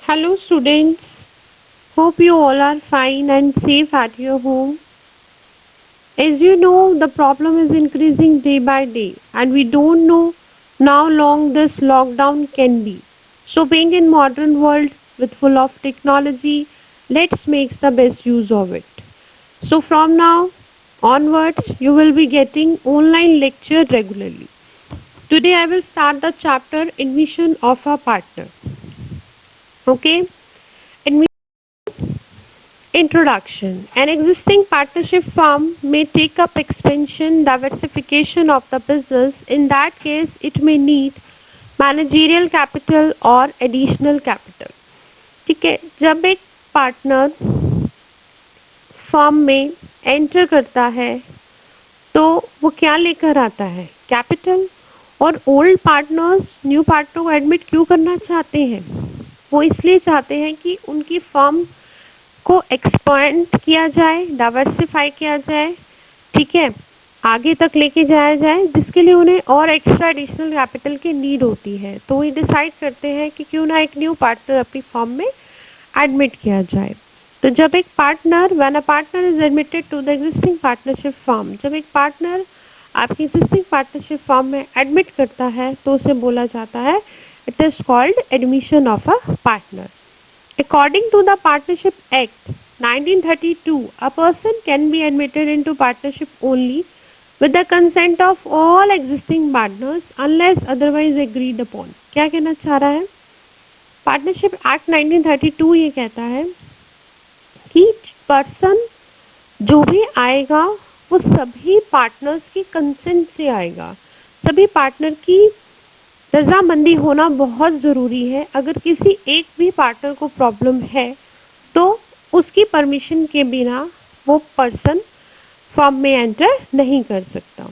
Hello students, hope you all are fine and safe at your home. As you know, the problem is increasing day by day and we don't know how long this lockdown can be. So being in modern world with full of technology, let's make the best use of it. So from now onwards, you will be getting online lecture regularly. Today I will start the chapter admission of a partner. Okay? Introduction. An existing partnership firm may take up expansion, diversification of the business. In that case, it may need managerial capital or additional capital. ठीक है, जब एक partner firm में enter करता है तो वो क्या लेकर आता है? कैपिटल. और ओल्ड पार्टनर्स न्यू पार्टनर को एडमिट क्यों करना चाहते हैं? वो इसलिए चाहते हैं कि उनकी फर्म को एक्सपेंड किया जाए, डाइवर्सिफाई किया जाए, ठीक है, आगे तक लेके जाया जाए, जिसके लिए उन्हें और एक्स्ट्रा एडिशनल कैपिटल की नीड होती है. तो ये डिसाइड करते हैं कि क्यों ना एक न्यू पार्टनर अपनी फर्म में एडमिट किया जाए. तो जब एक partner when a partner is admitted to the existing partnership firm, जब एक पार्टनर आपकी एग्जिस्टिंग पार्टनरशिप फर्म में एडमिट करता है तो उसे बोला जाता है it is called admission of a partner. According to the Partnership Act 1932, a person can be admitted into partnership only with the consent of all existing partners unless otherwise agreed upon. क्या कहना चाह रहा है? Partnership act 1932 ये कहता है कि person जो भी आएगा वो सभी पार्टनर्स की कंसेंट से आएगा. सभी पार्टनर की रजामंदी होना बहुत ज़रूरी है. अगर किसी एक भी पार्टनर को प्रॉब्लम है तो उसकी परमिशन के बिना वो पर्सन फर्म में एंटर नहीं कर सकता.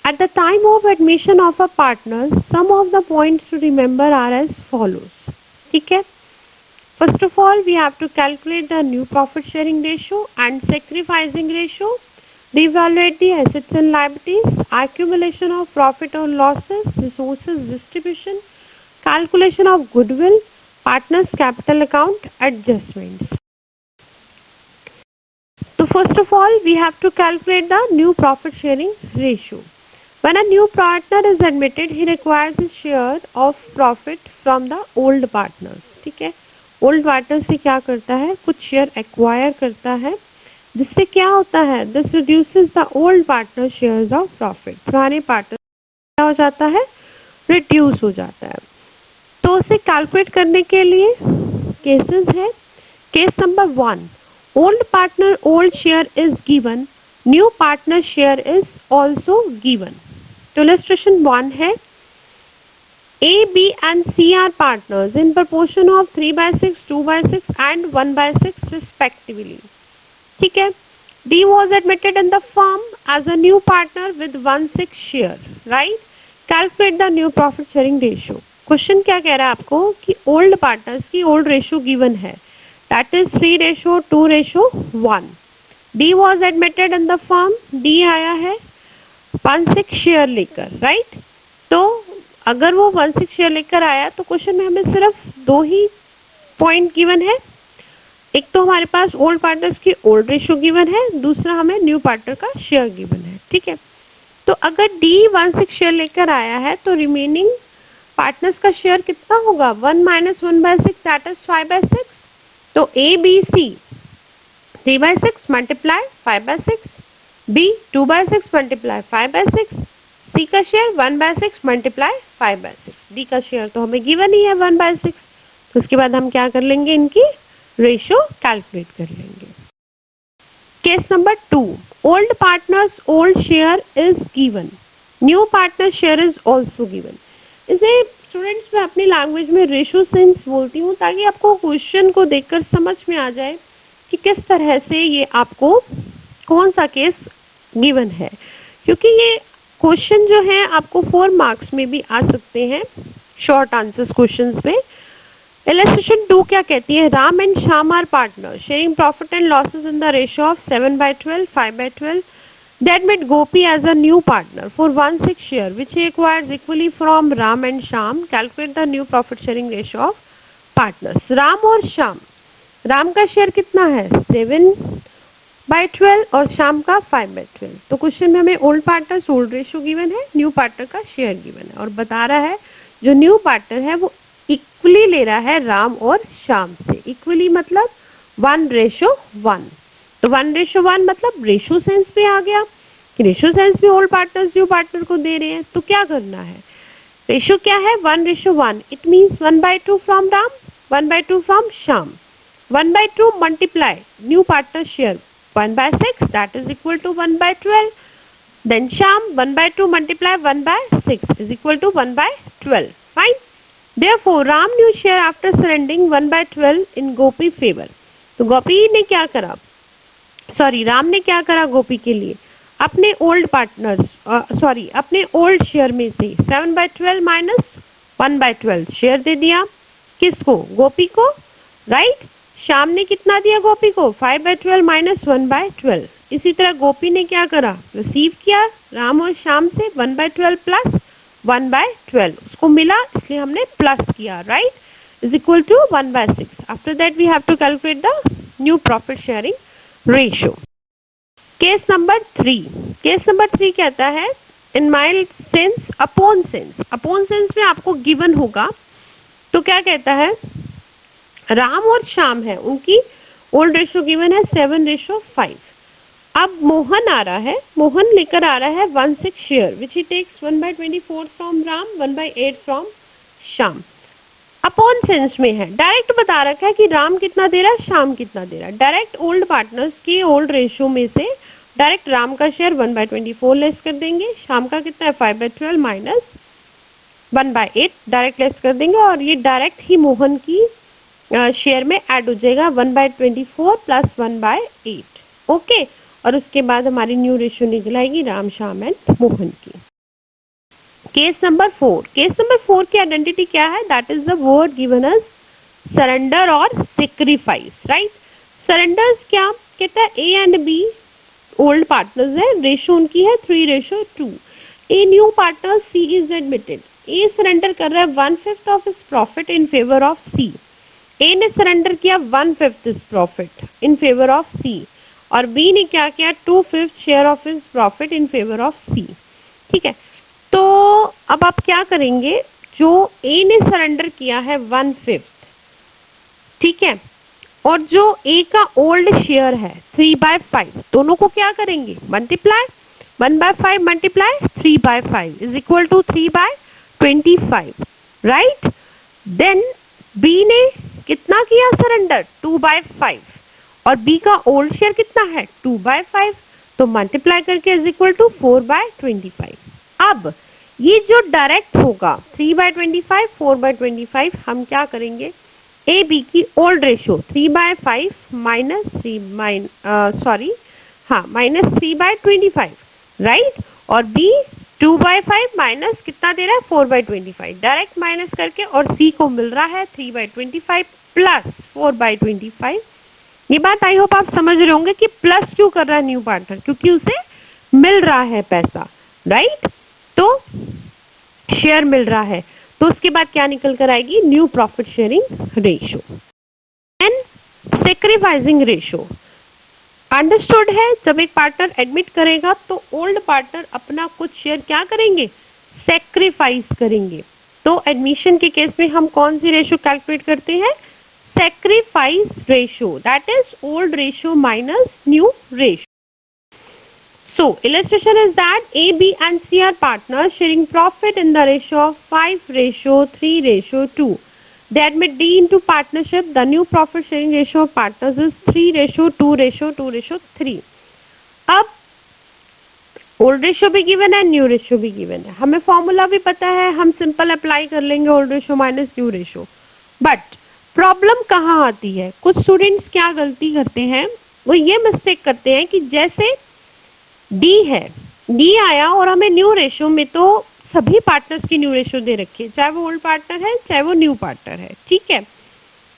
At the time of admission of a partner some of the points to remember are as follows. ठीक है, first of all we have to calculate the new profit sharing ratio and sacrificing ratio. Reevaluate the assets and liabilities, accumulation of profit or losses, resources distribution, calculation of goodwill, partners capital account, adjustments. So first of all, we have to calculate the new profit sharing ratio. When a new partner is admitted, he requires his share of profit from the old partners. ठीक है, old partner से क्या करता है? कुछ share acquire करता है, जिससे क्या होता है? This reduces the old partner shares of profit. पुराने पार्टनर क्या हो जाता है? रिड्यूस हो जाता है. तो उसे कैलकुलेट करने के लिए केसेस है. Case number 1, old partner old share is given, new partner share is also given. तो इलस्ट्रेशन 1 है, A, B and C are partners in proportion of 3/6, 2/6 and 1/6 respectively. ठीक है, D was admitted in the firm as a new partner with 1/6 share, right? Calculate the new profit sharing ratio. Question क्या कह रहा है आपको कि old partners की old ratio given है, that is 3:2:1. D was admitted in the firm, D आया है 1/6 शेयर लेकर, राइट? तो अगर वो 1/6 शेयर लेकर आया तो क्वेश्चन में हमें सिर्फ दो ही पॉइंट गिवन है. एक तो हमारे पास ओल्ड पार्टनर्स की ओल्ड रेशियो गिवन है, दूसरा हमें न्यू पार्टनर का शेयर गिवन है. ठीक है, तो अगर D 1/6 शेयर लेकर आया है तो रिमेनिंग पार्टनर्स का शेयर कितना होगा? 1 - 1/6 दैट इज 5/6. तो A, B, C 3/6 multiply 5/6, B 2/6 multiply 5/6, C का शेयर 1/6 मल्टीप्लाई 5/6. D का शेयर तो हमें गिवन ही है 1/6. तो उसके बाद हम क्या कर लेंगे? इनकी रेशियो कैलकुलेट कर लेंगे. Case number 2, old partners old share is given, new partner share is also given. इसे स्टूडेंट्स मैं अपनी लैंग्वेज में रेशियो सेंस बोलती हूँ ताकि आपको क्वेश्चन को देखकर समझ में आ जाए कि किस तरह से ये आपको कौन सा केस गिवन है, क्योंकि ये क्वेश्चन जो है आपको 4 मार्क्स में भी आ सकते हैं, शॉर्ट आंसर्स क्वेश्चंस में. Illustration 2 क्या कहती है? Ram and Shyam are partner sharing profit and losses in the ratio of 7/12, 5/12. They admit Gopi as a new partner for 1/6 share which he acquires equally from Ram and Shyam. Calculate the new profit sharing ratio of partners Ram और श्याम। राम का share कितना है 7/12 और श्याम का 5/12। तो question में हमें old partners old ratio given है, न्यू पार्टनर का शेयर गिवन है और बता रहा है जो न्यू पार्टनर है वो इक्वली ले रहा है राम और श्याम से। इक्वली मतलब 1:1। तो 1:1 मतलब रेशियो सेंस पे आ गया कि रेशियो सेंस में ओल्ड पार्टनर्स न्यू पार्टनर को दे रहे हैं। तो क्या करना है, रेशियो क्या है 1:1। It means 1/2 from Ram 1/2 from Shyam. 1/2 multiply new partner share 1/6 that is equal to 1/12. Then Sham 1/2 multiply 1/6 is equal to 1/12. Fine. Therefore, Ram new share after surrendering 1/12 in Gopi favor. तो गोपी ने क्या करा, राम ने क्या करा गोपी के लिए, अपने ओल्ड पार्टनर्स अपने ओल्ड शेयर में से 7/12 माइनस 1/12 शेयर दे दिया। किसको, गोपी को, राइट। श्याम ने कितना दिया गोपी को 5/12 माइनस 1/12। इसी तरह गोपी ने क्या करा, रिसीव किया राम और श्याम से 1/12 प्लस 1/12, उसको मिला इसलिए हमने प्लस किया, right, is equal to 1/6। After that we have to calculate the new profit sharing ratio. Case number 3। Case number 3 कहता है in mild sense upon sense. Upon sense में आपको गिवन होगा, तो क्या कहता है, राम और श्याम है, उनकी ओल्ड रेशियो गिवन है 7:5। अब मोहन आ रहा है, मोहन लेकर आ रहा है 1/6 share which he takes 1/24 from Ram 1/8 from Shyam. Upon sense में है, डायरेक्ट बता रखा है कि राम कितना दे रहा है श्याम कितना दे रहा है। डायरेक्ट ओल्ड पार्टनर्स के ओल्ड रेशियो में से डायरेक्ट राम का शेयर 1/24 लेस कर देंगे, श्याम का कितना है 5/12 माइनस 1/8 डायरेक्ट लेस कर देंगे और ये डायरेक्ट ही मोहन की शेयर में ऐड हो जाएगा 1/24 प्लस 1/8। ओके, और उसके बाद हमारी न्यू रेशियो निकल आएगी राम श्याम एंड मोहन की। Case number 4। केस नंबर 4 की आइडेंटिटी क्या है, that is the word given us surrender और सेक्रीफाइस, राइट। सरेंडर्स क्या कहता है, A and B old partners है, रेशियो उनकी है 3:2। A new partner C is admitted. A surrender कर रहा है 1/5 of his profit in favour of C. A ने सरेंडर किया 1/5 this profit in favour of C और बी ने क्या किया 2/5 share of his profit in favour of सी। ठीक है, तो अब आप क्या करेंगे, जो ए ने सरेंडर किया है 1/5, ठीक है, और जो ए का ओल्ड शेयर है 3/5, दोनों को क्या करेंगे multiply, 1/5 multiply 3/5 is equal to 3/25, right. Then B ने कितना किया सरेंडर 2/5 और बी का ओल्ड शेयर कितना है 2/5, तो मल्टीप्लाई करके इज इक्वल टू 4/25। अब ये जो डायरेक्ट होगा 3/25 4/25, हम क्या करेंगे, ए बी की ओल्ड रेशियो 3/5 माइनस 3/25, राइट, और बी 2/5 माइनस कितना दे रहा है 4/25, डायरेक्ट माइनस करके, और सी को मिल रहा है 3/25 प्लस 4/25। ये बात आई होप आप समझ रहे होंगे कि प्लस क्यों कर रहा है न्यू पार्टनर, क्योंकि उसे मिल रहा है पैसा, राइट, तो शेयर मिल रहा है। तो उसके बाद क्या निकल कर आएगी, new profit sharing ratio and sacrificing ratio. Understood है, जब एक पार्टनर एडमिट करेगा तो ओल्ड पार्टनर अपना कुछ शेयर क्या करेंगे, सेक्रीफाइस करेंगे। तो एडमिशन के केस में हम कौन सी रेशियो कैलकुलेट करते हैं, sacrifice ratio, that is old ratio minus new ratio. So, illustration is that A, B and C are partners sharing profit in the ratio of 5:3:2. They admit D into partnership. The new profit sharing ratio of partners is 3:2:2:3. अब old ratio भी given है, new ratio भी given है, हमें formula भी पता है, हम सिंपल अप्लाई कर लेंगे old ratio minus new ratio. But problem कहाँ आती है, कुछ स्टूडेंट्स क्या गलती करते हैं, वो ये मिस्टेक करते हैं कि जैसे डी है, डी आया और हमें न्यू रेशियो में तो सभी पार्टनर्स की न्यू रेशियो दे रखी है, चाहे वो ओल्ड पार्टनर है चाहे वो न्यू पार्टनर है, ठीक है।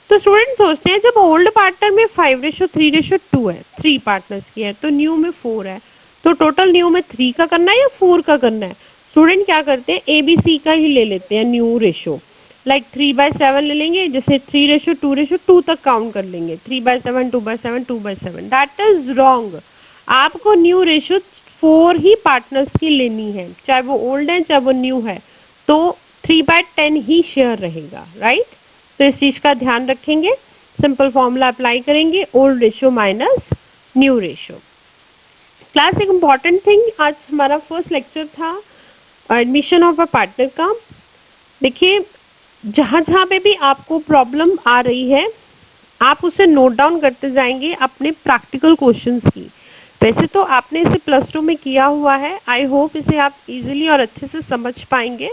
तो स्टूडेंट सोचते हैं जब ओल्ड पार्टनर में 5:3:2 है, 3 पार्टनर्स की है, तो न्यू में 4 है, तो टोटल न्यू में 3 का करना है या 4 का करना है। स्टूडेंट क्या करते हैं, ABC का ही ले लेते हैं न्यू रेशियो, लाइक 3/7 ले लेंगे, जैसे 3:2:2 तक काउंट कर लेंगे, 3/7, 2/7, 2/7, दैट इज रॉन्ग। आपको न्यू रेशियो 4 ही पार्टनर्स की लेनी है, चाहे वो ओल्ड है चाहे वो न्यू है, तो 3/10 ही शेयर रहेगा, राइट। तो इस चीज का ध्यान रखेंगे, सिंपल फॉर्मूला अप्लाई करेंगे, old ratio minus new ratio. Class एक इम्पॉर्टेंट थिंग, आज हमारा फर्स्ट लेक्चर था एडमिशन ऑफ अ पार्टनर का। देखिए जहां जहां पे भी आपको प्रॉब्लम आ रही है आप उसे नोट डाउन करते जाएंगे अपने प्रैक्टिकल क्वेश्चंस की। वैसे तो आपने इसे +2 में किया हुआ है, आई होप इसे आप इजीली और अच्छे से समझ पाएंगे।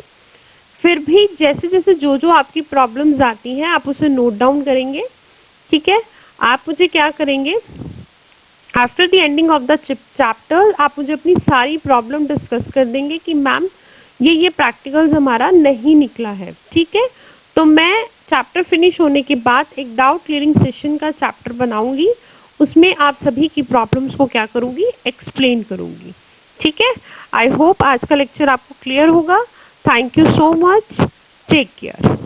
फिर भी जैसे जैसे जो जो आपकी प्रॉब्लम्स आती हैं आप उसे नोट डाउन करेंगे, ठीक है। आप मुझे क्या करेंगे, after the ending of the chapter आप मुझे अपनी सारी प्रॉब्लम डिस्कस कर देंगे कि मैम ये प्रैक्टिकल्स हमारा नहीं निकला है, ठीक है। तो मैं चैप्टर फिनिश होने के बाद एक डाउट क्लियरिंग सेशन का चैप्टर बनाऊंगी, उसमें आप सभी की प्रॉब्लम्स को क्या करूंगी, एक्सप्लेन करूंगी, ठीक है। आई होप आज का लेक्चर आपको क्लियर होगा। Thank you so much, take care.